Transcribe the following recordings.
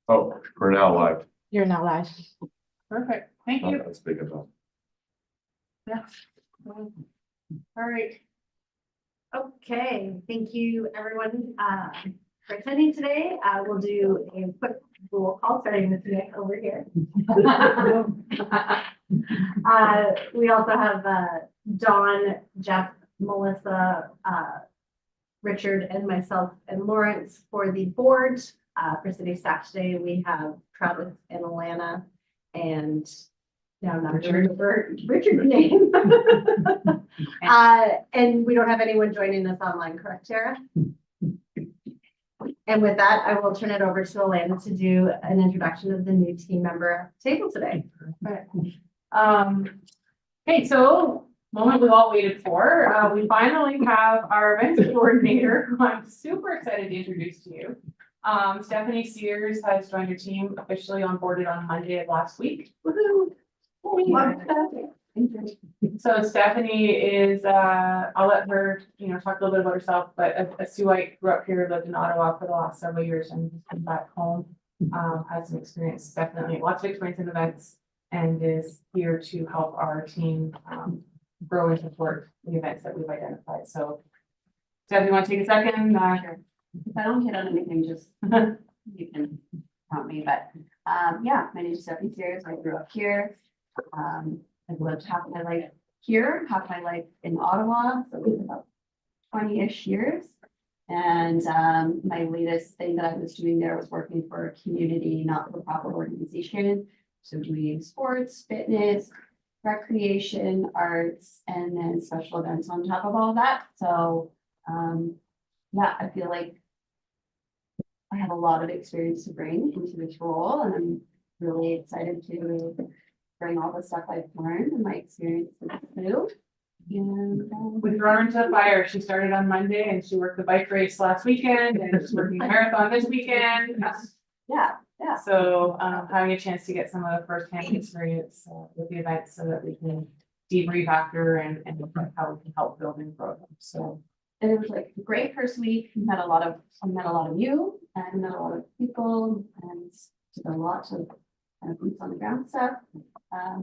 Oh, we're now live. You're not live. Perfect, thank you. That's big enough. Yeah. All right. Okay, thank you everyone for attending today. We'll do a quick roll call starting with Nick over here. We also have Dawn, Jeff, Melissa, Richard, and myself and Lawrence for the board. For city staff today, we have Travis and Alana, and now I'm not gonna remember Richard's name. And we don't have anyone joining us online, correct, Tara? And with that, I will turn it over to Alana to do an introduction of the new team member table today. Okay, so moment we all waited for, we finally have our events coordinator, who I'm super excited to introduce to you. Stephanie Sears has joined your team, officially onboarded on Monday of last week. So Stephanie is, I'll let her, talk a little bit about herself, but a Suite, grew up here, lived in Ottawa for the last several years and has come back home. Has some experience, definitely lots of experience in events, and is here to help our team grow and support the events that we've identified. So Stephanie, you want to take a second? Sure. If I don't hit on anything, just you can prompt me, but yeah, my name is Stephanie Sears. I grew up here. I've lived half my life here, half my life in Ottawa, so it's about 20-ish years. And my latest thing that I was doing there was working for a community not-for-profit organization. So doing sports, fitness, recreation, arts, and then special events on top of all that. So yeah, I feel like I have a lot of experience to bring into this role, and I'm really excited to bring all the stuff I've learned and my experience through. And We throw her into the fire. She started on Monday and she worked the bike race last weekend and she's working the marathon this weekend. yeah, So having a chance to get some of the firsthand experience with the event so that we can debrief after and look at how we can help build and grow them. So and it was like a great first week. I met a lot of you and met a lot of people and did a lot of kind of boots on the ground stuff.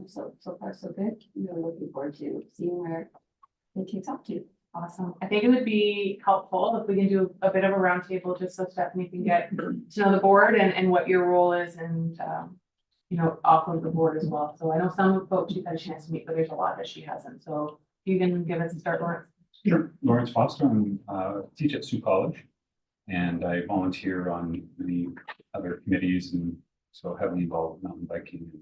So far so good. I'm really looking forward to seeing where it takes up to. awesome. I think it would be helpful if we can do a bit of a roundtable just so Stephanie can get to know the board and what your role is and off of the board as well. So I know some folks you've had a chance to meet, but there's a lot that she hasn't. So you can give us a start, Lawrence. Sure. Lawrence Foster. I'm teach at Sioux College, and I volunteer on many other committees, and so heavily involved with mountain biking and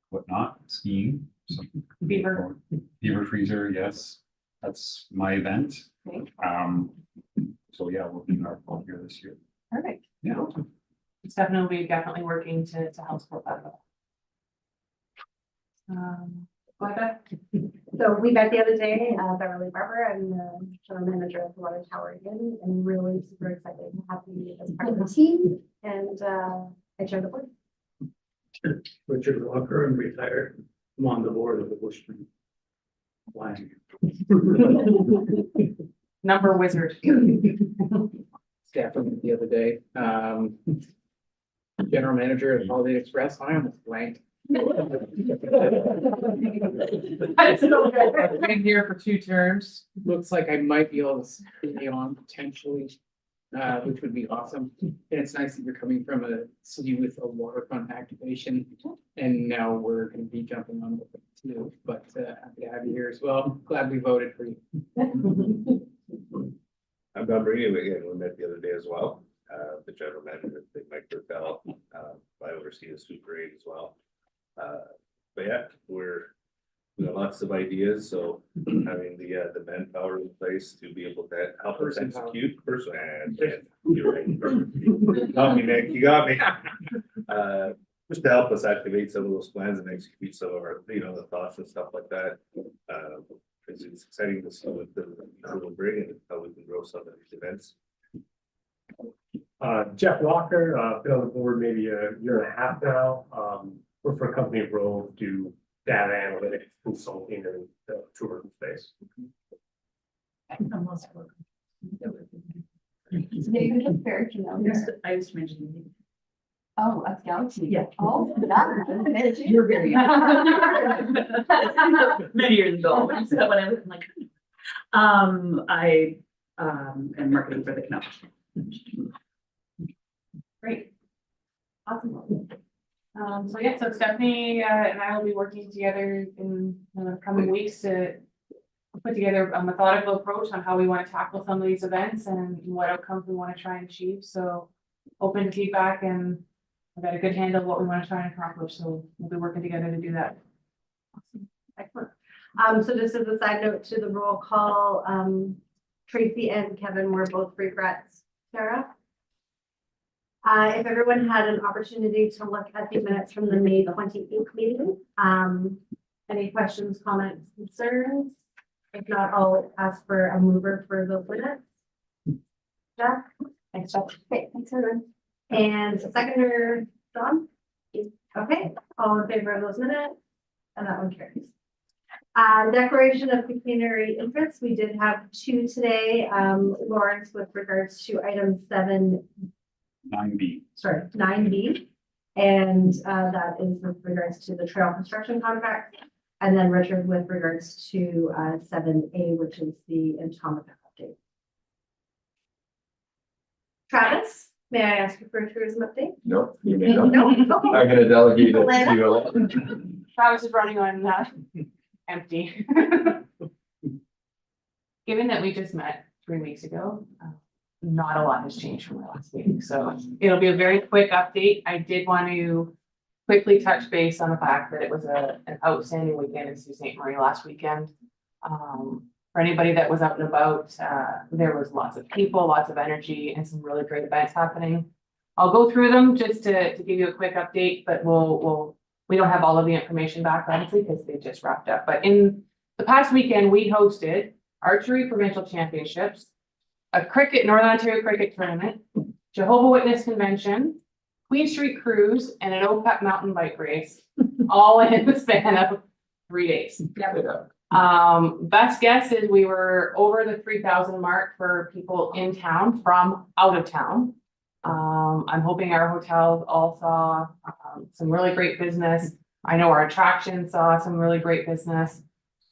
whatnot, skiing. So, Beaver. Beaver Freezer, yes, that's my event. Great. So yeah, we'll be in our fall here this year. Perfect. Yeah. Stephanie will be definitely working to help support that. Go ahead. So we met the other day, Beverly Barber, I'm the general manager of Water Tower again, and really super excited to have you as part of the team, and I joined the board. Richard Walker, I'm retired. I'm on the board of the Bushman. Flag. Number wizard. Staff from the other day. General manager at Holiday Express. I almost blanked. That's so good. I've been here for 2 terms. Looks like I might be able to stay on potentially, which would be awesome. And it's nice that you're coming from a city with a waterfront activation. And now we're going to be jumping on with it too. But happy to have you here as well. Glad we voted for you. I'm Don Brady again. We met the other day as well. The general manager, Mike Burkell. I oversee the Sioux Parade as well. But yeah, we got lots of ideas, so having the manpower in place to be able to help us execute. You're right. Got me, Nick, you got me. Just to help us activate some of those plans and execute some of our, the thoughts and stuff like that. Because it's exciting to see what the will bring and how we can grow some of these events. Jeff Walker, been on the board maybe a year and a half now. Work for a company of Rove, do data analytics, consulting, and tourism space. David is very familiar. I used to mention. Oh, that's Galaxy. Yeah. Oh, that. You're very young. Many years ago, so when I was like, I am marketing for the Canal. Great. Awesome. So yeah, so Stephanie and I will be working together in the coming weeks to put together a methodical approach on how we want to tackle some of these events and what outcomes we want to try and achieve. So open to feedback, and I've got a good handle of what we want to try and accomplish. So we'll be working together to do that. Excellent. So just as a side note to the roll call, Tracy and Kevin were both regrets. Sarah? If everyone had an opportunity to look at the minutes from the May 28th meeting, any questions, comments, concerns? If not, I'll ask for a mover for the minutes. Jeff? Thanks, Jeff. Okay, thanks, everyone. And a seconder, Dawn? Okay, all in favor of those minutes? And that one carries. Declaration of pecuniary interest, we did have two today. Lawrence with regards to item 9B. 9B. And that is with regards to the trail construction contract. And then Richard with regards to 7A, which is the Atomica update. Travis, may I ask you for a tourism update? Nope, you may not. No. I'm gonna delegate it to you. Travis is running on empty. Given that we just met 3 weeks ago, not a lot has changed from our last meeting, so it'll be a very quick update. I did want to quickly touch base on the fact that it was an outstanding weekend in Sault Ste. Marie last weekend. For anybody that was out and about, there was lots of people, lots of energy, and some really great events happening. I'll go through them just to give you a quick update, but we don't have all of the information back, obviously, because they just wrapped up. But in the past weekend, we hosted archery provincial championships, a Northern Ontario cricket tournament, Jehovah's Witness convention, Queen Street cruise, and an OPEC mountain bike race, all in the span of 3 days. Best guess is we were over the 3,000 mark for people in town from out of town. I'm hoping our hotels all saw some really great business. I know our attractions saw some really great business.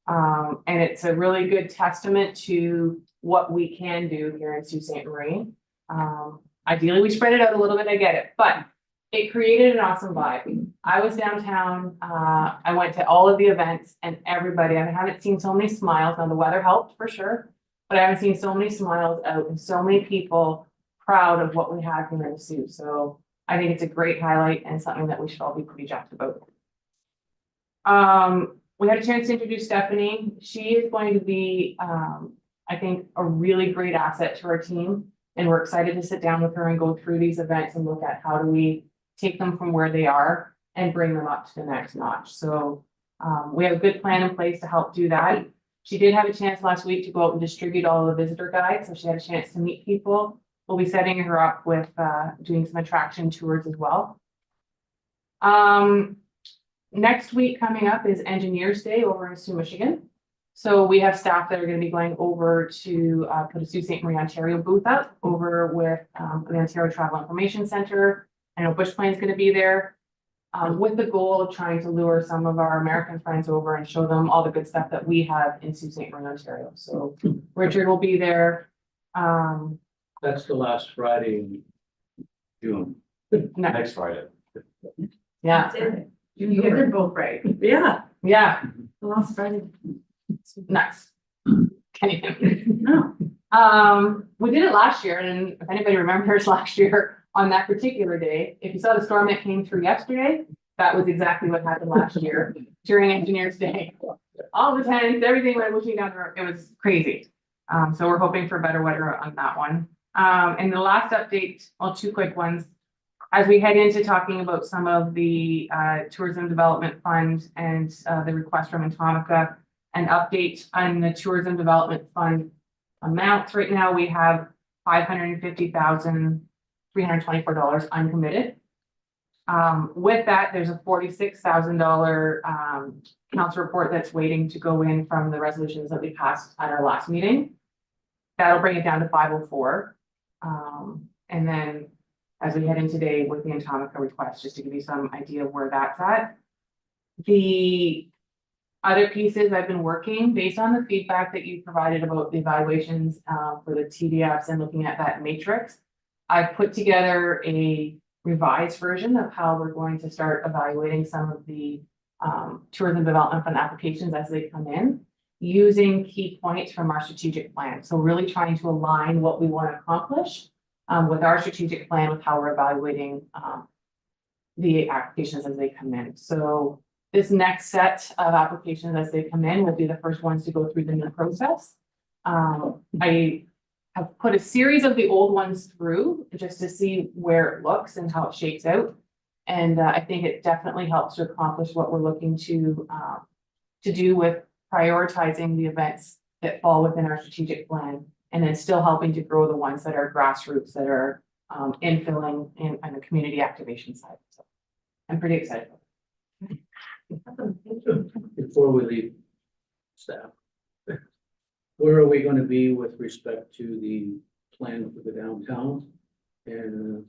And it's a really good testament to what we can do here in Sault Ste. Marie. Ideally, we spread it out a little bit, I get it, but it created an awesome vibe. I was downtown, I went to all of the events, and everybody, I haven't seen so many smiles. Now the weather helped for sure, but I haven't seen so many smiles out and so many people proud of what we have here in Sault. So I think it's a great highlight and something that we should all be pretty jacked about. We had a chance to introduce Stephanie. She is going to be, I think, a really great asset to our team. And we're excited to sit down with her and go through these events and look at how do we take them from where they are and bring them up to the next notch. So we have a good plan in place to help do that. She did have a chance last week to go out and distribute all of the visitor guides. So she had a chance to meet people. We'll be setting her up with doing some attraction tours as well. Next week coming up is Engineers Day over in Sault, Michigan. So we have staff that are going to be going over to put a Sault Ste. Marie, Ontario booth up over with the Ontario Travel Information Center. I know Bush Plane's going to be there with the goal of trying to lure some of our American friends over and show them all the good stuff that we have in Sault Ste. Marie, Ontario. So Richard will be there. That's the last Friday in June, next Friday. Yeah. You guys are both right. Yeah. Yeah. The last Friday. Nice. Can you hear me? No. We did it last year, and if anybody remembers last year on that particular day, if you saw the storm that came through yesterday, that was exactly what happened last year during Engineers Day. All the tents, everything went whooshing down the road. It was crazy. So we're hoping for better weather on that one. And the last update, well, two quick ones. As we head into talking about some of the tourism development fund and the request from Atomica, an update on the tourism development fund amounts. Right now, we have $550,324 uncommitted. With that, there's a $46,000 council report that's waiting to go in from the resolutions that we passed at our last meeting. That'll bring it down to 504. And then as we head in today with the Atomica request, just to give you some idea of where that's at. The other pieces I've been working based on the feedback that you provided about the evaluations for the TDFs and looking at that matrix. I've put together a revised version of how we're going to start evaluating some of the tourism development fund applications as they come in, using key points from our strategic plan. So really trying to align what we want to accomplish with our strategic plan, with how we're evaluating the applications as they come in. So this next set of applications as they come in will be the first ones to go through the new process. I have put a series of the old ones through just to see where it looks and how it shakes out. And I think it definitely helps to accomplish what we're looking to do with prioritizing the events that fall within our strategic plan, and then still helping to grow the ones that are grassroots, that are infilling in on the community activation side. So I'm pretty excited. Before we leave staff, where are we gonna be with respect to the plan for the downtown? And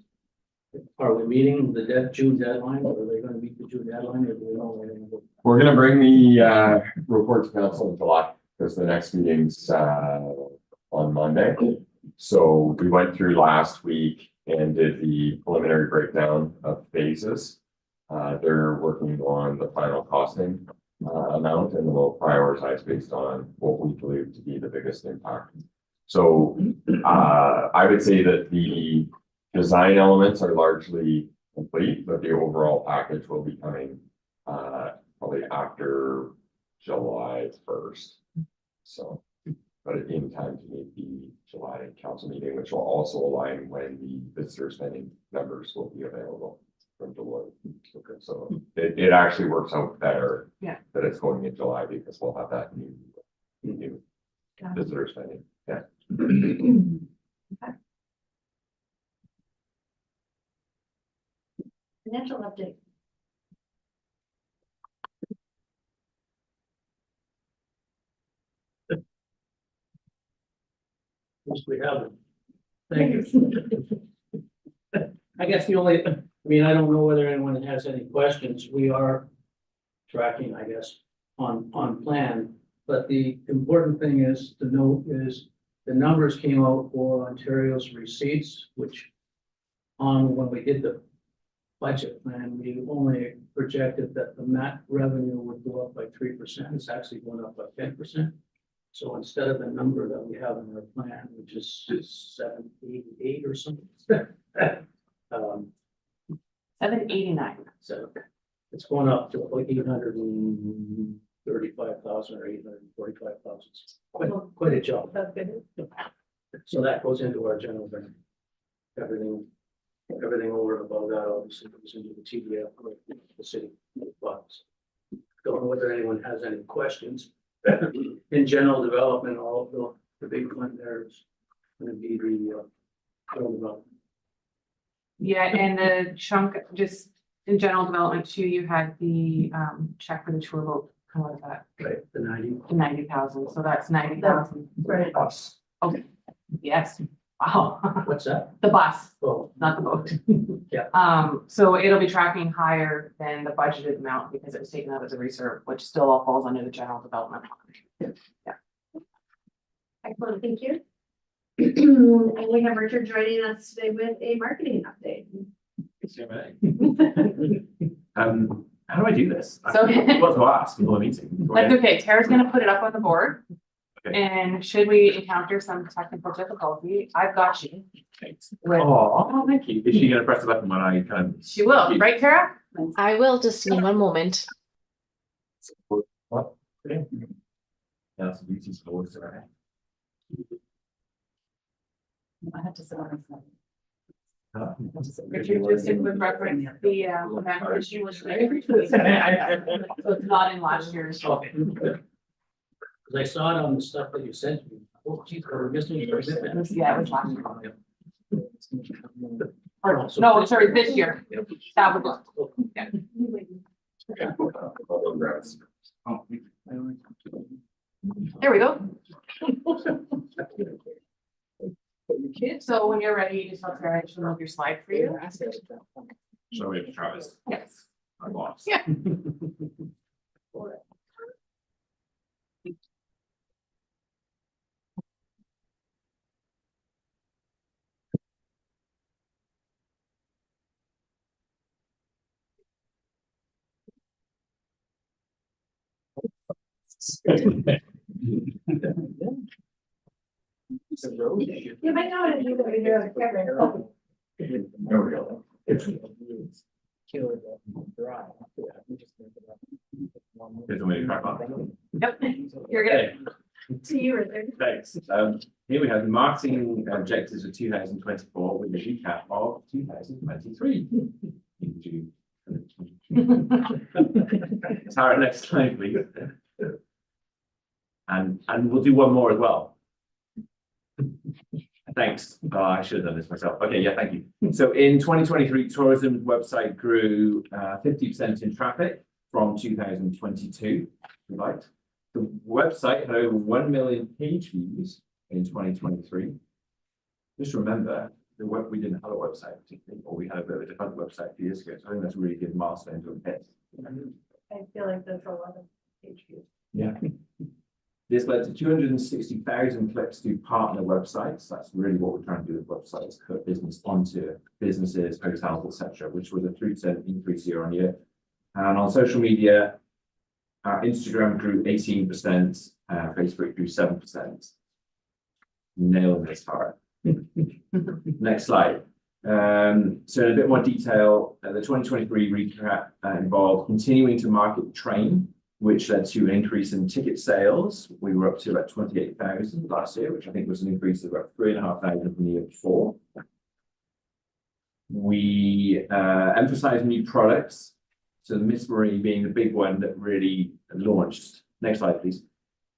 are we meeting the June deadline, or are they gonna meet the June deadline, or do we know where they're gonna go? We're gonna bring the report to council in July, because the next meeting's on Monday. So we went through last week and did the preliminary breakdown of phases. They're working on the final costing amount, and we'll prioritize based on what we believe to be the biggest impact. So I would say that the design elements are largely complete, but the overall package will be coming probably after July 1st. So, but in time to meet the July council meeting, which will also align when the visitor spending numbers will be available from Deloitte. Okay, so it actually works out better. Yeah. That it's going in July, because we'll have that new visitor spending. Yeah. Financial update. Yes, we have it. Thank you. I guess the only, I mean, I don't know whether anyone has any questions. We are tracking, I guess, on plan. But the important thing is to note is the numbers came out for Ontario's receipts, which when we did the budget plan, we only projected that the MAT revenue would go up by 3%. It's actually going up by 10%. So instead of the number that we have in our plan, which is 788 or something. 789. So it's going up to like 835,000 or 845,000. Quite a jump. So that goes into our general grant. Everything over and above that obviously goes into the TDF, the city funds. Don't know whether anyone has any questions. In general development, all the big one there is going to be the general development. Yeah, and the chunk, just in general development too, you had the check for the tour boat, kind of like that, Right, the 90,000, so that's 90,000. Right. bus. Okay, yes, wow, What's that? the bus, Oh, not the boat. Yeah. So it'll be tracking higher than the budgeted amount because it was taken out as a reserve, which still all falls under the general development. Excellent, thank you. And we have Richard joining us today with a marketing update. How do I do this? So- I'm supposed to ask people in a meeting. That's okay, Tara's gonna put it up on the board. Okay. And should we encounter some technical difficulty, I've got you. Thanks. With- Oh, thank you. Is she gonna press the button when I kind She will, right, Tara? I will, just give me one moment. of? What? Yeah, so these is the words that I have. I have to sit on Richard, just in with reference, the event issue was. So it's not in last year's. okay. Because I saw it on the stuff that you sent me. Oh, geez, we're missing. Yeah, it was last year. Or No, sorry, this year. That was, yeah. There we go. your kids. So when you're ready, you just tell Sarah she'll move your slide for you. Show me Travis. Yes. My boss. Yeah. It's a road issue. You might know what to do when you're on camera. There we go. Kill the dry. After that, we just make it up. Here's the way to crack on. Yep, you're good. To you, Richard. Thanks. Here we have the marketing objectives of 2024 with a recap of 2023. In June. Tara, next slide, please. And we'll do one more as well. Thanks. Oh, I should have done this myself. Okay, yeah, thank you. So in 2023, tourism website grew 50% in traffic from 2022. We liked. The website had over 1 million page views in 2023. Just remember, we didn't have a website particularly, or we had a bit of a different website a few years ago. So I think that's a really good milestone to hit. I feel like that's a lot of page views. Yeah. This led to 260,000 clicks to partner websites. That's really what we're trying to do with websites, put business onto businesses, hotels, etc., which was a 3% increase year on year. And on social media, Instagram grew 18%, Facebook grew 7%. Nailing this hard. Next slide. So in a bit more detail, the 2023 recap involved continuing to market Train, which led to an increase in ticket sales. We were up to about 28,000 last year, which I think was an increase of about 3,500 from the year before. We emphasized new products. So the Miss Marie being the big one that really launched. Next slide, please.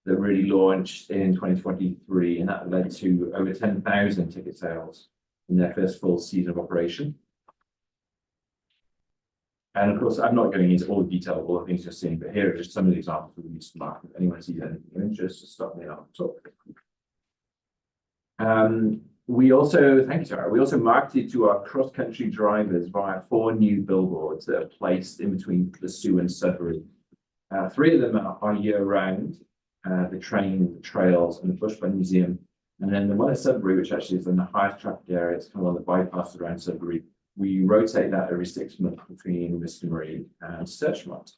That really launched in 2023, and that led to over 10,000 ticket sales in their first full season of operation. And of course, I'm not going into all the detail of all the things you're seeing, but here are just some of the examples we used to market. If anyone sees anything of interest, just stop me and I'll talk. We also, thank you, Sarah. We also marketed to our cross-country drivers via 4 new billboards that are placed in between the Sue and Sudbury. 3 of them are year-round, the Train, the Trails, and the Bushland Museum. And then the one at Sudbury, which actually is in the highest traffic area, it's kind of on the bypass around Sudbury. We rotate that every 6 months between Miss Marie and Searchmont.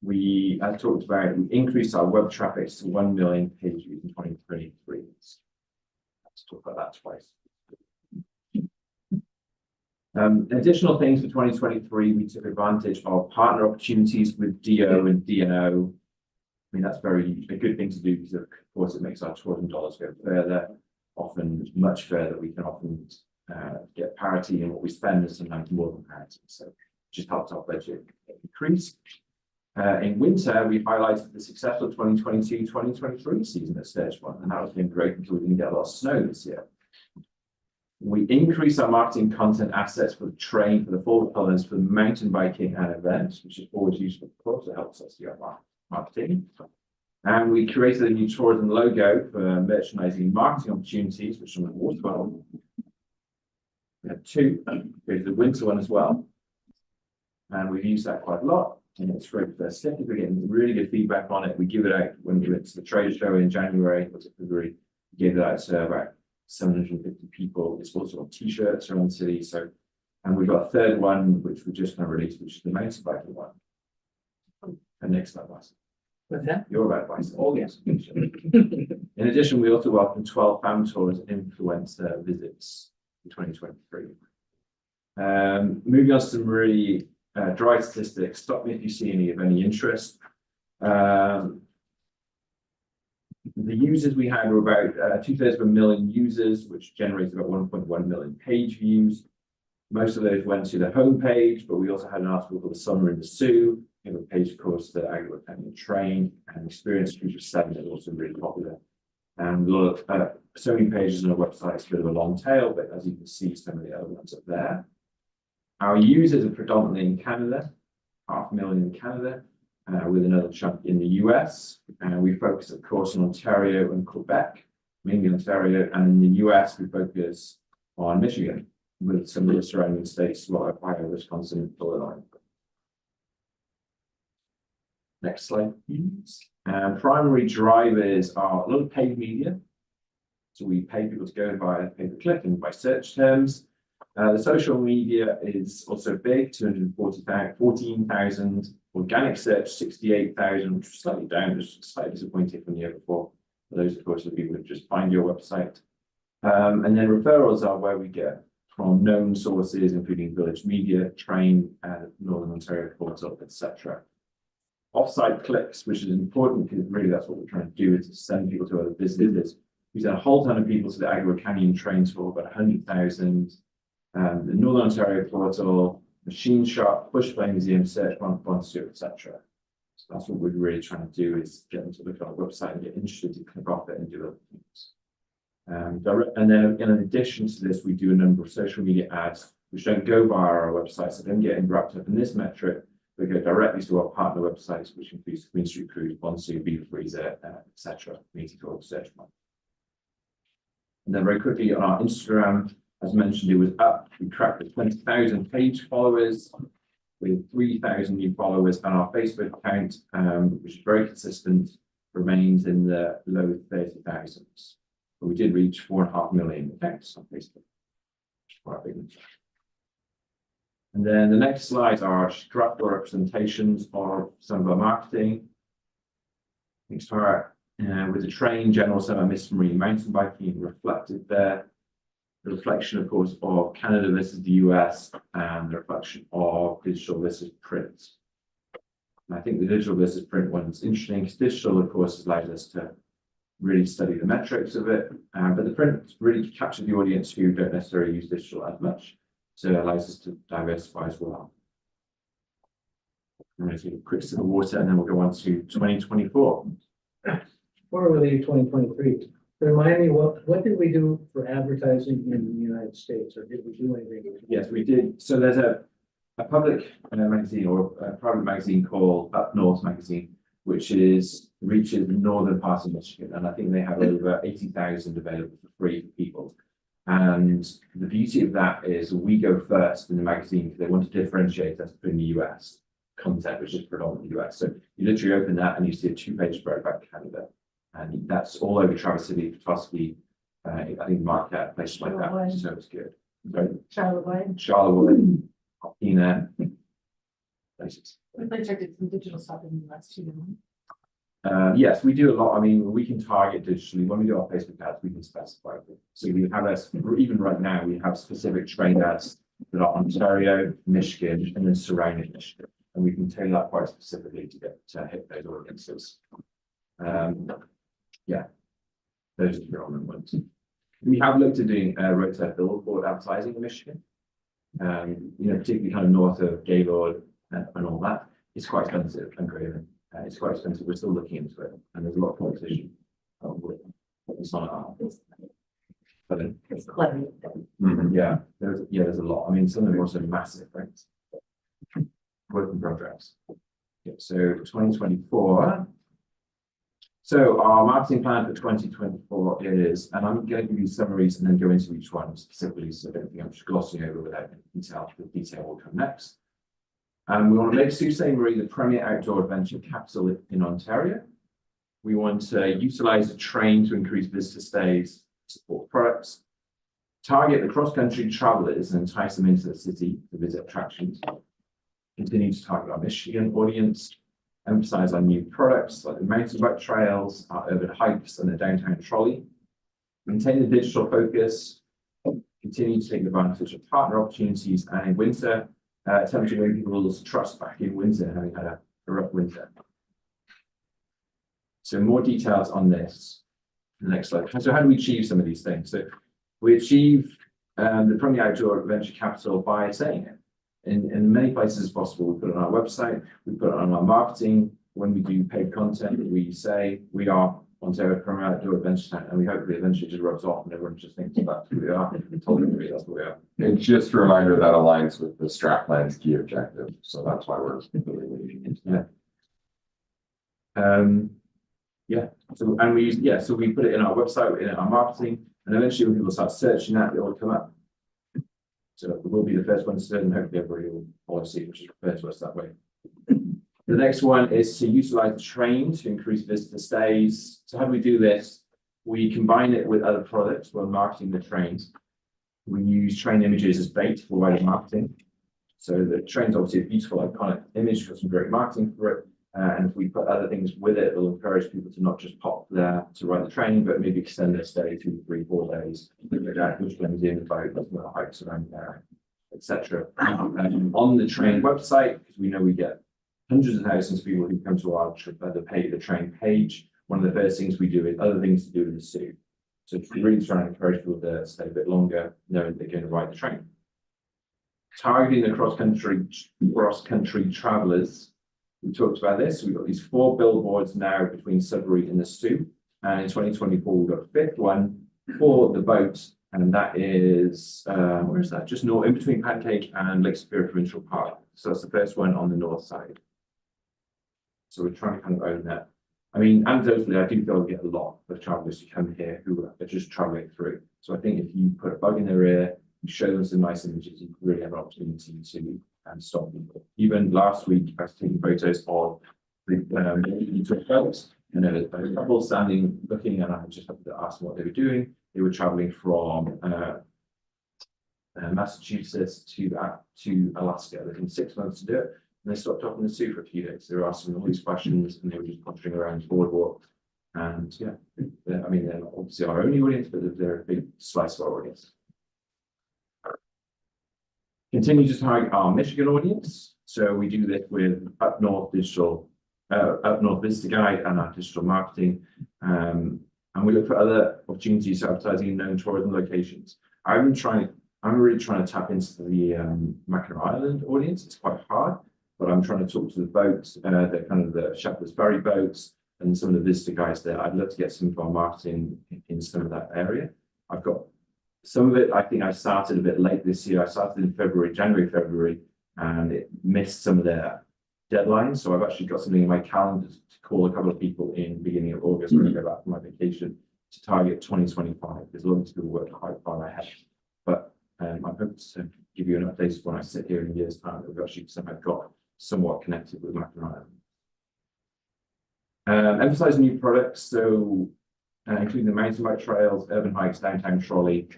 We, as talked about, we increased our web traffic to 1 million page views in 2023. Let's talk about that twice. Additional things for 2023, we took advantage of partner opportunities with DO and DNO. I mean, that's a good thing to do because, of course, it makes our tourism dollars go further, often much further. We can often get parity in what we spend, and sometimes more than parity. So just helps our budget increase. In winter, we highlighted the successful 2022-2023 season at Searchmont, and that was been great until we didn't get a lot of snow this year. We increased our marketing content assets for the Train, for the Fall Colors, for the mountain biking and events, which is always useful, of course. It helps us do our marketing. And we created a new tourism logo for merchandising and marketing opportunities, which are as well. We had 2, created the winter one as well. And we've used that quite a lot. And it's great for stickers. We're getting really good feedback on it. We give it out when we went to the trade show in January, was it February? We gave it out to about 750 people. It's also on t-shirts around the city. So, and we've got a 3rd one, which we just kind of released, which is the mountain biking one. And next slide, Bison. What's that? You're about Bison. Oh, yes. In addition, we also welcomed 12 fam tours and influencer visits in 2023. Moving on to some really dry statistics. Stop me if you see any of any interest. The users we had were about 2/3 users, which generated about 1.1 million page views. Most of those went to the homepage, but we also had an article called The Summer in the Sioux. We have a page, of course, the Agawam Canyon Train and Experience Future 7 is also really popular. And a lot of so many pages on our website, it's a bit of a long tail, but as you can see, some of the other ones up there. Our users are predominantly in Canada, 500,000 in Canada, with another chunk in the US. And we focus, of course, on Ontario and Quebec. mainly Ontario, and in the US, we focus on Michigan with some of the surrounding states, like Ohio, Wisconsin, Illinois. Next slide, please. Primary drivers are a lot of paid media. So we pay people to go via pay-per-click and by search terms. The social media is also big, 14,000. Organic search, 68,000, which is slightly down, just slightly disappointing from the year before. Those, of course, are people who just find your website. And then referrals are where we get from known sources, including Village Media, Train, Northern Ontario Portal, etc. Offsite clicks, which is important because really that's what we're trying to do, is to send people to other businesses. We sent a whole ton of people to the Agua Canyon train tour, about 100,000. The Northern Ontario Portal, Machine Shop, Bushplane Museum, Search Bonsu, etc. So that's what we're really trying to do, is get them to look at our website and get interested to click off it and do other things. And then in addition to this, we do a number of social media ads, which don't go via our website, so don't get wrapped up in this metric. We go directly to our partner websites, which includes Queen Street Cruise, Bonsu, Beaver Freezer, etc. Meeting for search one. And then very quickly on our Instagram, as mentioned, it was up. We cracked the 20,000 page followers with 3,000 new followers, and our Facebook account, which is very consistent, remains in the low 30,000s. But we did reach 4.5 million accounts on Facebook. Quite big. And then the next slides are graphical representations of some of our marketing. Thanks to our, with the train, General Summer Miss Marine mountain biking reflected there. The reflection, of course, of Canada versus the US, and the reflection of digital versus print. And I think the digital versus print one is interesting because digital, of course, allows us to really study the metrics of it, but the print really captures the audience who don't necessarily use digital as much. So it allows us to diversify as well. I'm going to take a quick sip of water and then we'll go on to 2024. Before we leave 2023, remind me, what did we do for advertising in the United States, or did we do anything? Yes, we did. So there's a public magazine or a private magazine called Up North Magazine, which reaches the northern part of Michigan. And I think they have over 80,000 available for free for people. And the beauty of that is we go first in the magazine because they want to differentiate us between the US content, which is predominantly US. So you literally open that and you see a 2-page spread about Canada. And that's all over Traverse City, Petoskey, I think Marquette, places like that. So it's good. Charlotte, Alpena, places. We later did some digital stuff in the US too, didn't we? Yes, we do a lot. I mean, we can target digitally. When we do our Facebook ads, we can specify it. So we have even right now, we have specific train ads that are Ontario, Michigan, and then surrounding Michigan. And we can tailor that quite specifically to get to hit those audiences. Yeah, those are the relevant ones. We have looked at doing roadside billboard advertising in Michigan. Particularly kind of north of Gaylord and all that. It's quite expensive and great. It's quite expensive. We're still looking into it, and there's a lot of competition. It's not our. But It's clever. yeah, there's a lot. I mean, some of them are also massive, right? Work in progress. Yeah, so 2024. So our marketing plan for 2024 is, and I'm going to give you summaries and then go into each one specifically, so I don't think I'm just glossing over without detail. The detail will come next. We want to make Sault Ste. Marie the premier outdoor adventure capital in Ontario. We want to utilize the train to increase visitor stays, support products, target the cross-country travelers and entice them into the city to visit attractions, continue to target our Michigan audience, emphasize our new products like the mountain bike trails, our urban hikes, and the downtown trolley, maintain the digital focus, continue to take advantage of partner opportunities, and in winter, attempt to win people's trust back in winter, having had a rough winter. So more details on this. The next slide. So how do we achieve some of these things? So we achieve the premier outdoor adventure capital by saying it. In many places as possible. We put it on our website, we put it on our marketing. When we do paid content, we say we are Ontario Premier Outdoor Adventure Town, and we hope the eventually just rubs off and everyone just thinks that's who we are. Totally agree, that's what we are. And just a reminder that aligns with the strat plan's key objective. So that's why we're really leaning into that. So, and we use, so we put it in our website, in our marketing, and eventually when people start searching that, it will come up. So we'll be the first one to say, and hopefully everybody will follow suit, which is referred to us that way. The next one is to utilize the train to increase visitor stays. So how do we do this? We combine it with other products when marketing the trains. We use train images as bait for wider marketing. So the train's obviously a beautiful iconic image, got some great marketing for it. And if we put other things with it, it'll encourage people to not just pop there to ride the train, but maybe extend their stay 2, 3, 4 days. Which blends in about the hikes around there, etc. On the train website, because we know we get hundreds of thousands of people who come to our the train page. One of the first things we do is other things to do in the zoo. So really trying to encourage people to stay a bit longer, knowing they're going to ride the train. Targeting the cross-country travellers. We talked about this. We've got these 4 billboards now between Sudbury and the Stu. And in 2024, we've got a 5th one for the boat. And that is, where is that? Just north, in between Pancake and Lake Superior Provincial Park. So that's the first one on the north side. So we're trying to kind of own that. I mean, anecdotally, I do feel we get a lot of travellers who come here who are just travelling through. So I think if you put a bug in their ear, you show them some nice images, you really have an opportunity to stop people. Even last week, I was taking photos of the took boats, and there was a couple standing looking, and I just had to ask them what they were doing. They were travelling from Massachusetts to Alaska. They took 6 months to do it. And they stopped off in the zoo for a few days. They were asking all these questions, and they were just pottering around the boardwalk. And yeah, I mean, they're not obviously our only audience, but they're a big slice of our audience. Continue to target our Michigan audience. So we do this with Up North Visitor Guide and our digital marketing. And we look for other opportunities for advertising in known tourism locations. I'm really trying to tap into the Mackinac Island audience. It's quite hard. But I'm trying to talk to the boats, the kind of the Shepherd's Ferry boats and some of the visitor guys there. I'd love to get some of our marketing in some of that area. I've got some of it, I think I started a bit late this year. I started in January, February, and it missed some of their deadlines. So I've actually got something in my calendar to call a couple of people in the beginning of August when I go back from my vacation to target 2025. There's a lot of people working quite far ahead. But I'm hoping to give you an update when I sit here in a year's time that we've actually somehow got somewhat connected with Mackinac Island. Emphasize new products, so including the mountain bike trails, urban hikes, downtown trolley.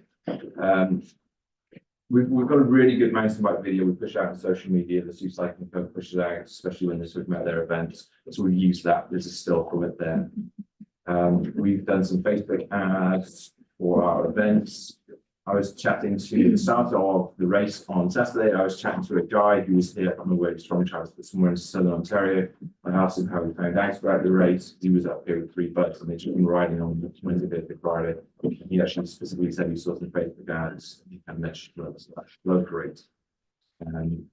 We've got a really good mountain bike video we push out on social media. The Sioux Cycling Club pushes out, especially when they're talking about their events. So we've used that. There's a still from it there. We've done some Facebook ads for our events. I was chatting to the start of the race on Saturday. I was chatting to a guy who was here, I don't know where he's from, Charles, but somewhere in Southern Ontario. I asked him how he found out about the race. He was up here with 3 bucks and they'd just been riding on Wednesday, Thursday, Friday. He actually specifically said he saw some Facebook ads and mentioned low rate. I think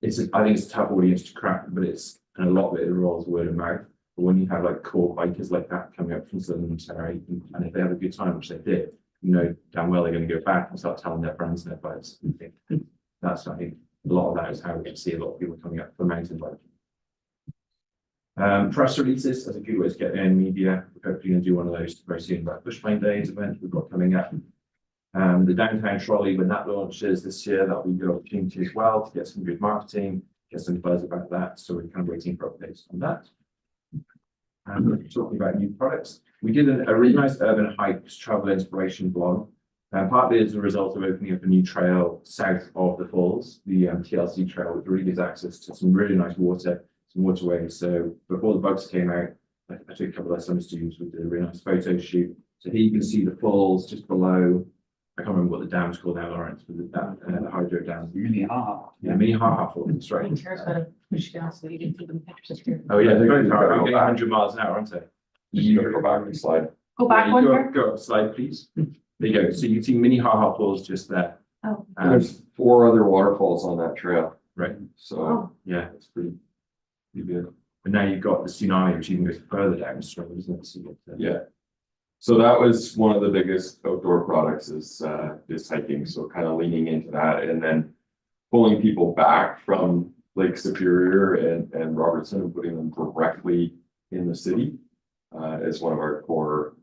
it's a tough audience to crack, but and a lot of it involves word of mouth. But when you have like core bikers like that coming up from Southern Ontario, and if they have a good time, which they did, you know damn well they're going to go back and start telling their friends and their buddies. That's, I think, a lot of that is how we can see a lot of people coming up for mountain biking. Press releases as a good way to get in media. We're hopefully going to do one of those very soon about Bushplane Days event we've got coming up. The downtown trolley, when that launches this year, that'll be a good opportunity as well to get some good marketing, get some buzz about that. So we're kind of waiting for updates on that. And talking about new products. We did a really nice urban hikes travel inspiration blog, partly as a result of opening up a new trail south of the falls, the TLC trail, which really gives access to some really nice water, some waterways. So before the bugs came out, I took a couple of summer students, we did a really nice photo shoot. So here you can see the falls just below. I can't remember what the dam's called now, Lawrence, but the hydro dam. Minnehaha. Yeah, Minnehaha Falls, that's right. Cares about Michigan, so you can see them pictures here. Oh yeah, they're going Go back. 100 miles an hour, aren't they? You gotta go back and slide. Go back Yeah, one you more. Go up slide, please. There you go. So you can see Minnehaha Falls just there. Oh. There's 4 other waterfalls on that trail, Right. so. Oh, Yeah, it's pretty good. But now you've got the tsunami, which even goes further downstream, isn't it? So you get, Yeah. So that was one of the biggest outdoor products is hiking. So kind of leaning into that and then pulling people back from Lake Superior and Robertson and putting them directly in the city. is one of our core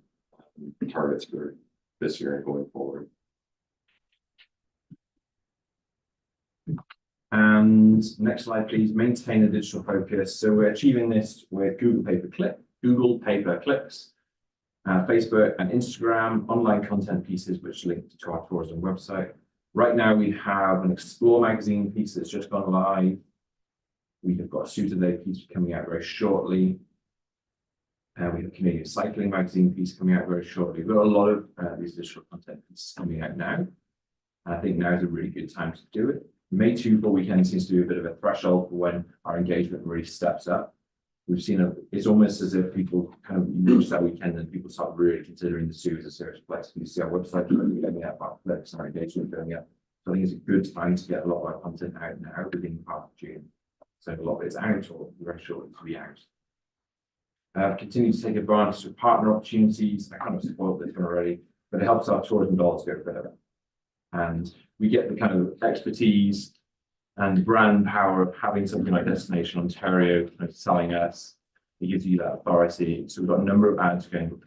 targets for this year and going forward. And next slide, please. Maintain a digital focus. So we're achieving this with Google Pay-per Clicks, Facebook and Instagram, online content pieces which link to our tourism website. Right now we have an Explore magazine piece that's just gone live. We have got a Suit of Day piece coming out very shortly. We have a Canadian Cycling magazine piece coming out very shortly. We've got a lot of these digital content pieces coming out now. And I think now is a really good time to do it. May 2 full weekend seems to be a bit of a threshold for when our engagement really steps up. We've seen it's almost as if people kind of reach that weekend and people start really considering the Soo as a serious place. You see our website going up, our engagement going up. So I think it's a good time to get a lot of our content out now within part of June. So a lot of it is out or very shortly to be out. Continue to take advantage of partner opportunities. I kind of spoiled this one already, but it helps our tourism dollars go further. And we get the kind of expertise and brand power of having something like Destination Ontario kind of selling us. It gives you that authority. So we've got a number of ads going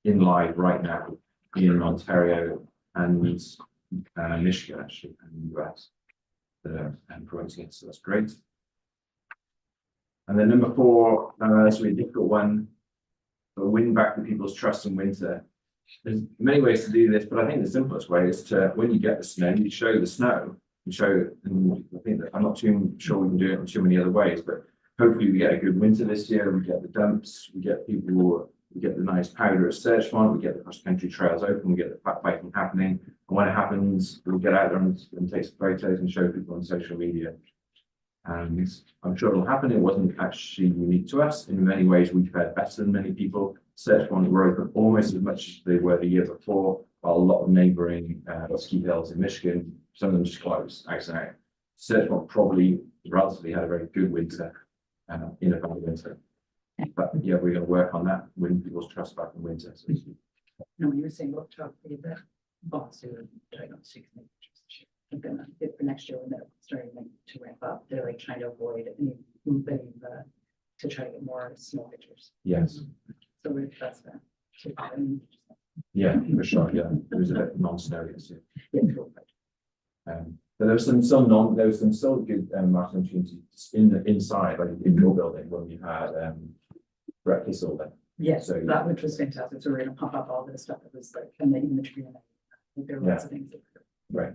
in live right now in Ontario and Michigan, actually, and the US that are promoting it. So that's great. And then number 4, it's a really difficult one, but win back the people's trust in winter. There's many ways to do this, but I think the simplest way is to, when you get the snow, you show the snow. You show, and I think that I'm not too sure we can do it in too many other ways, but hopefully we get a good winter this year. We get the dumps, we get people, we get the nice powder at Searchmont, we get the cross-country trails open, we get the fat biking happening. And when it happens, we'll get out there and take some photos and show people on social media. And I'm sure it'll happen. It wasn't actually unique to us. In many ways, we fared better than many people. Searchmont were open almost as much as they were the year before, while a lot of neighbouring ski hills in Michigan, some of them just closed outside. Searchmont probably relatively had a very good winter in a bad winter. But yeah, we're going to work on that, win people's trust back in winter. So, No, when you were saying what top of that boss who diagnostics and then for next year when they're starting to ramp up, they're like trying to avoid any to try to get more small pictures. yes. So that's that. Yeah, for sure. Yeah, there was a bit non-snow yesterday. Yeah, cool. But there was some still good marketing opportunities inside, like in your building when we had Brett Kissel there. Yes, So- that which was fantastic. So we're gonna pump up all this stuff that was like, and then even the tree. And there were lots of things. Right.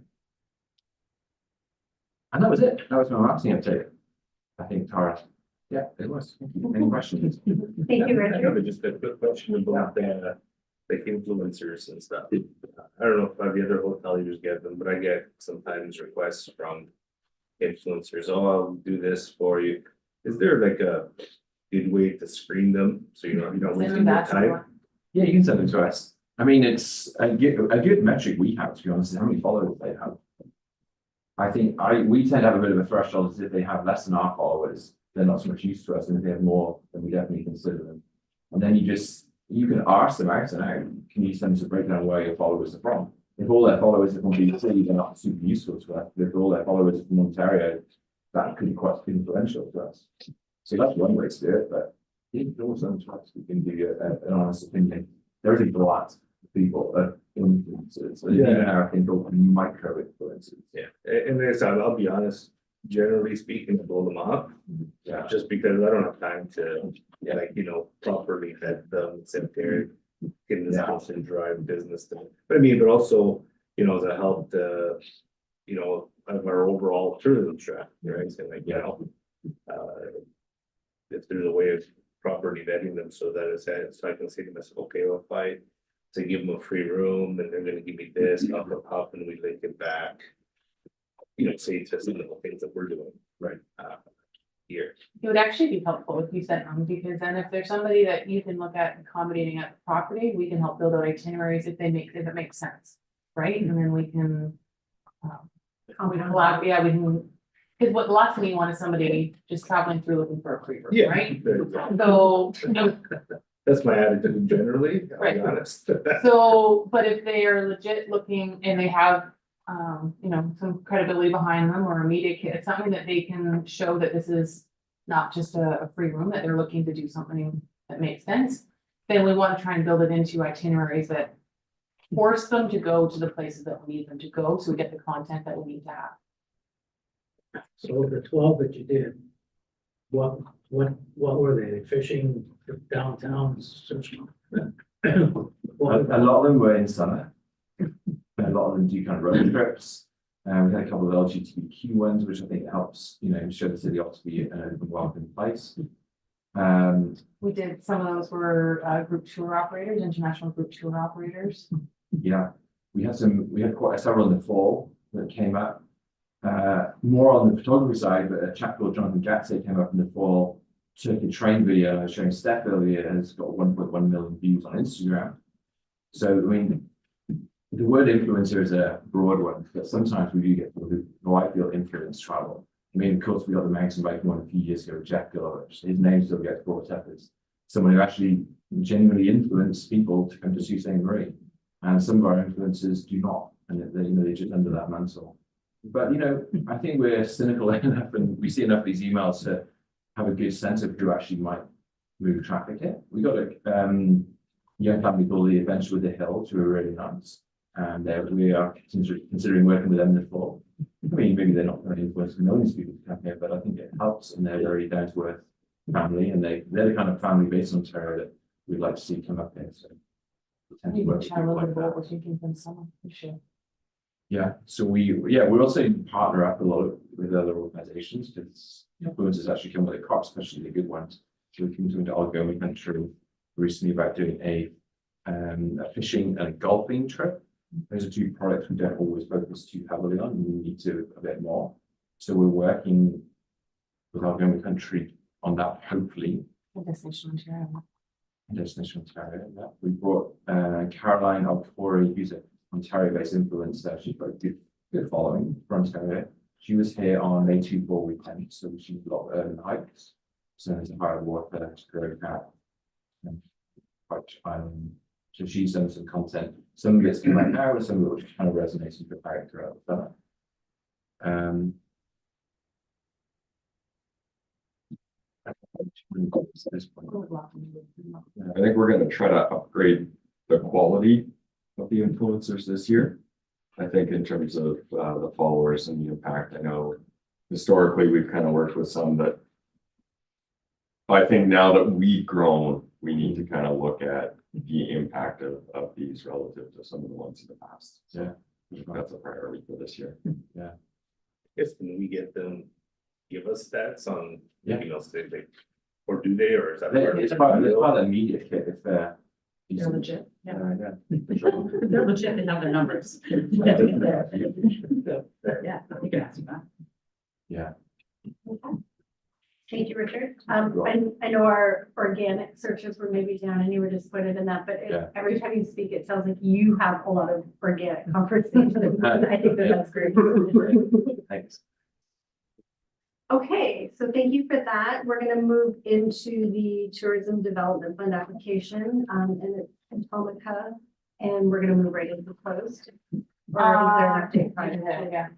And that was it. That was my marketing update. I think, Tara. Yeah, it was. Any questions? Thank you, I have Richard. just a quick question about the like influencers and stuff. I don't know if every other hotel you just get them, but I get sometimes requests from influencers, oh, I'll do this for you. Is there like a good way to screen them so you don't waste your time? Yeah, you can send them to us. I mean, it's a good metric we have, to be honest, is how many followers they have. I think we tend to have a bit of a threshold as if they have less than our followers, they're not so much use to us, and if they have more, then we definitely consider them. And then you can ask them out and out, can you send us a breakdown where your followers are from? If all their followers are from BC, they're not super useful to us. If all their followers are from Ontario, that could be quite influential to us. So that's one way to do it, but you can also we can give you an honest opinion. There is a lot of people influencers, even our thing called micro influencers. Yeah, and there's, I'll be honest, generally speaking, to blow them up, Yeah. just because I don't have time to, like, properly vet them, sit there, get this person drive business to. But I mean, but also, as a help to, of our overall tourism strategy, right? So like, if there's a way of properly vetting them so that so I can say to myself, okay, well, if I say give them a free room and they're gonna give me this, up, and we link it back. Say to some of the things that we're doing right here. It would actually be helpful if you sent them, because then if there's somebody that you can look at accommodating at the property, we can help build out itineraries if it makes sense, right? And then we can. We can collab, we can, because the last thing you want is somebody just traveling through looking for a free room, right? So, That's my attitude generally, I'll be Right. honest. so, but if they are legit looking and they have, some credibility behind them or a media kit, it's something that they can show that this is not just a free room, that they're looking to do something that makes sense. then we want to try and build it into itineraries that force them to go to the places that we need them to go, so we get the content that we need to have. So the 12 that you did, what were they? Fishing downtown? A lot of them were in summer. A lot of them do kind of road trips. We had a couple of LGBTQ ones, which I think helps, show the city ought to be a welcome place. We did, some of those were group tour operators, international group tour operators. Yeah, we had quite several in the fall that came up. More on the photography side, but a chap called Jonathan Jackson came up in the fall, took a train video I was showing Steph earlier, and it's got 1.1 million views on Instagram. So, I mean, the word influencer is a broad one, but sometimes we do get people who I feel influence travel. I mean, of course, we got the mountain biking one a few years ago, Jeff Gillovich. His name still gets brought up as someone who actually genuinely influenced people to come to Sault Ste. Marie. And some of our influencers do not, and they're just under that mantle. But, I think we're cynical enough and we see enough of these emails to have a good sense of who actually might move traffic here. We got a young family called The Adventure with the Hills, who are really nice. And we are considering working with them in the fall. I mean, maybe they're not going to influence millions of people to come here, but I think it helps, and they're very down to earth family, and they're the kind of family based in Ontario that we'd like to see come up here. So we tend to You work can with chat a people little like bit about that. what we're thinking from summer, for sure. Yeah, so we also partner up a lot with other organizations, because influencers actually come with a cost, especially the good ones. So we came to into Algonquin Country recently about doing a fishing and a golfing trip. Those are two products we don't always focus too heavily on, and we need to a bit more. So we're working with Algonquin Country on that, hopefully. Destination Ontario. Destination Ontario. Yeah. We brought Caroline Alcori, who's an Ontario-based influencer. She's got a good following for Ontario. She was here on May 2 4 weekend, so she did a lot of urban hikes. So there's a higher water to go at. So she's done some content. Some of it's come out now, and some of it kind of resonates with the character of that. I think we're gonna try to upgrade the quality of the influencers this year. I think in terms of the followers and the impact, I know historically we've kind of worked with some that I think now that we've grown, we need to kind of look at the impact of these relative to some of the ones in the past. So that's a priority for this year. Yeah. Yes, can we get them, give us stats on, Yeah. or do they, or is that? part of It's the part deal? of the media kit if They're decent. legit, yeah. Yeah. They're legit, they have their numbers. Yeah, you can ask them that. Yeah. Thank you, Richard. I know our organic searches were maybe down and you were disappointed in that, but Yeah. every time you speak, it sounds like you have a lot of organic conversation. I think that's great. Thanks. Okay, so thank you for that. We're gonna move into the Tourism Development Fund application, and it's in Atomica, and we're gonna move right into closed. Or is there an update Friday? Yeah.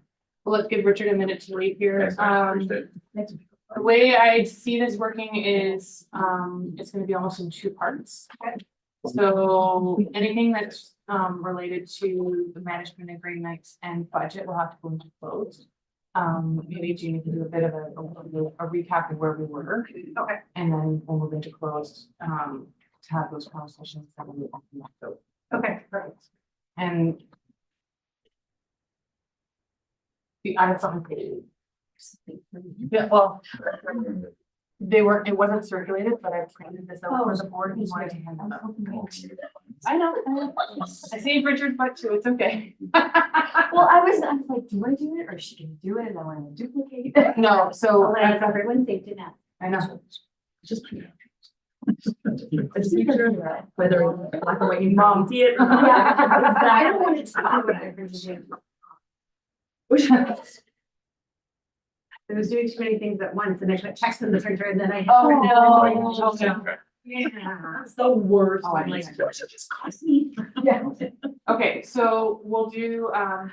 Well, let's give Richard a minute to leave here. Next time, Thursday. Next week. The way I see this working is, it's gonna be almost in two parts. So anything that's, related to the management agreement and budget will have to go into closed. Maybe Jeannie can do a bit of a recap of where we were. Okay. And then we'll move into closed, to have those conversations. That will be open up. So, Okay, perfect. and I had something for you. Yeah, well, it wasn't circulated, but I printed this out for the board and wanted to hand that out. I know. I see Richard's butt too, it's okay. Well, I was like, do I do it or is she gonna do it and I want to duplicate? No, so Well, that's everyone's safety net. I know. Just. Whether black or white, you Mom. see it. Yeah, I don't want to talk about it. I was doing too many things at once and I put text in the printer and then I. Oh, no. Yeah. That's the worst. Oh, I I'm like, understand. "Gosh, it just cost me." Yeah. Okay, so we'll do a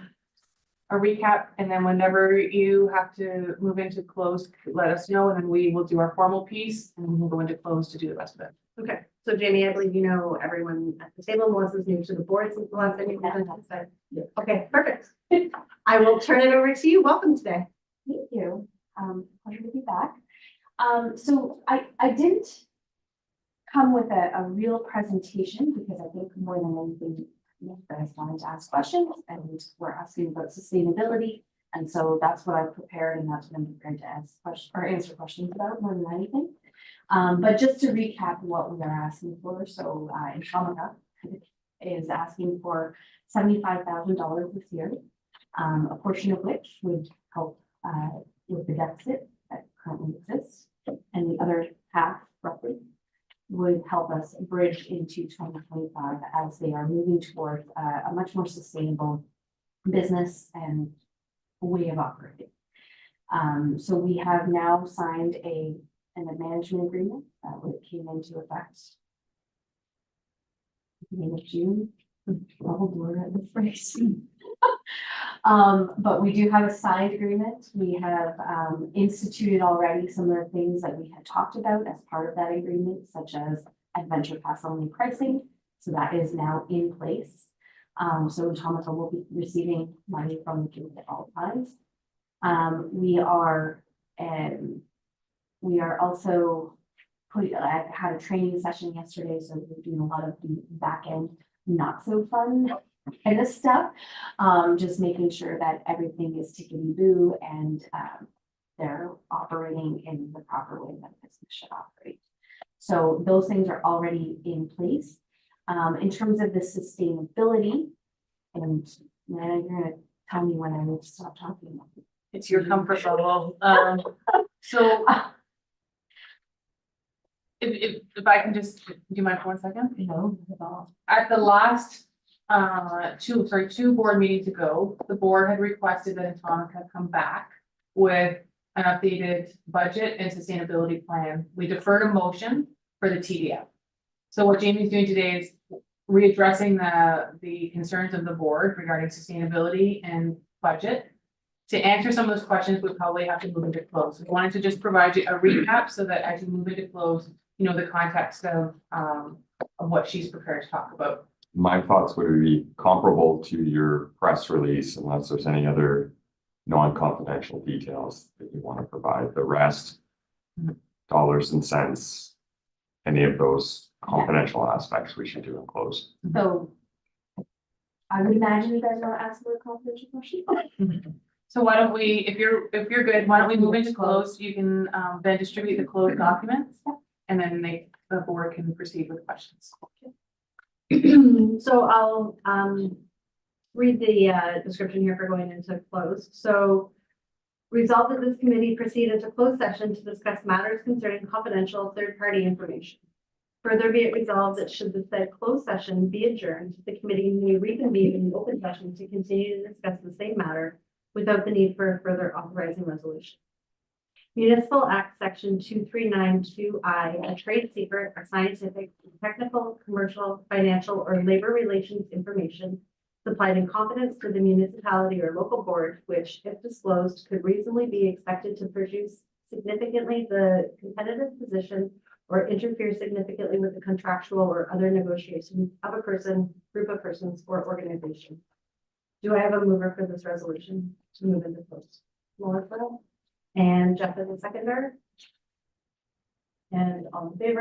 recap, and then whenever you have to move into closed, let us know, and then we will do our formal piece, and then we'll go into closed to do the rest of it. Okay. So Jamie, I believe you know everyone at the table. Melissa's new to the board since the last time you presented. So, Yeah. okay, perfect. I will turn it over to you. Welcome today. Thank you. Pleasure to be back. So I didn't come with a real presentation because I think more than anything, you guys wanted to ask questions and we're asking about sustainability. And so that's what I've prepared and that's what I'm prepared to ask questions or answer questions about more than anything. But just to recap what we are asking for, so Entomica is asking for $75,000 this year, a portion of which would help with the deficit that currently exists, and the other half roughly would help us bridge into 2025 as they are moving towards a much more sustainable business and way of operating. So we have now signed a management agreement that came into effect beginning of June. Oh, blur at this phrase. But we do have a signed agreement. We have instituted already some of the things that we had talked about as part of that agreement, such as adventure pass only pricing. So that is now in place. So Entomica will be receiving money from the community at all times. We are also I had a training session yesterday, so we're doing a lot of the back end, not so fun kind of stuff. Just making sure that everything is tickety-boo and they're operating in the proper way that business should operate. So those things are already in place. In terms of the sustainability, and then you're gonna tell me when I need to stop talking. It's your comfort level. So if I can just do my 1 second. No, not at all. At the last two board meetings ago, the board had requested that Entomica come back with an updated budget and sustainability plan. We deferred a motion for the TDF. So what Jamie's doing today is readdressing the concerns of the board regarding sustainability and budget. To answer some of those questions, we probably have to move into close. We wanted to just provide you a recap so that as you move into close, you know, the context of what she's prepared to talk about. My thoughts would be comparable to your press release unless there's any other non-confidential details that you want to provide. The rest, dollars and cents, any of those confidential aspects we should do in close. So I would imagine you guys are asking a confidential question. So why don't we, if you're good, why don't we move into close? You can then distribute the closed documents and then the board can proceed with questions. So I'll read the description here for going into closed. So resolved that this committee proceed into closed session to discuss matters concerning confidential third-party information. Further be it resolved that should the said closed session be adjourned, the committee may reconvene in open session to continue to discuss the same matter without the need for a further authorizing resolution. Municipal Act Section 2392I, a trade secret or scientific, technical, commercial, financial, or labor relations information supplied in confidence to the municipality or local board, which, if disclosed, could reasonably be expected to produce significantly the competitive position or interfere significantly with the contractual or other negotiations of a person, group of persons, or organization. Do I have a mover for this resolution to move into close? Melissa and Jeff as a seconder. And all in favor?